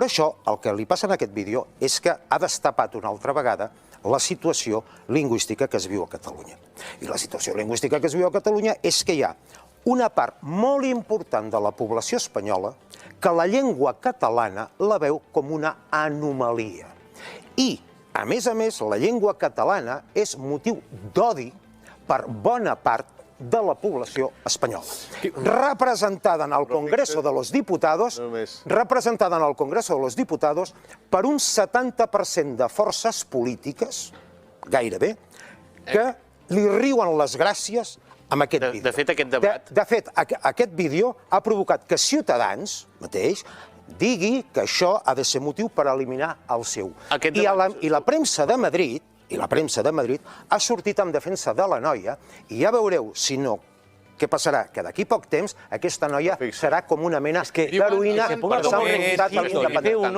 Però això, el que li passa en aquest vídeo, és que ha destapat una altra vegada la situació lingüística que es viu a Catalunya. I la situació lingüística que es viu a Catalunya és que hi ha una part molt important de la població espanyola que la llengua catalana la veu com una anomalia. I, a més, la llengua catalana és motiu d'odi per bona part de la població espanyola. Representada en el Congreso de los Diputados, per un 70% de forces polítiques, gairebé, que li riuen les gràcies amb aquest vídeo. De fet, aquest debat... De fet, aquest vídeo ha provocat que Ciutadans mateix digui que això ha de ser motiu per eliminar el seu. I la premsa de Madrid ha sortit en defensa de la noia i ja veureu, si no, què passarà? Que d'aquí poc temps aquesta noia serà com una mena d'heroïna per s'ha orientat a l'independentisme.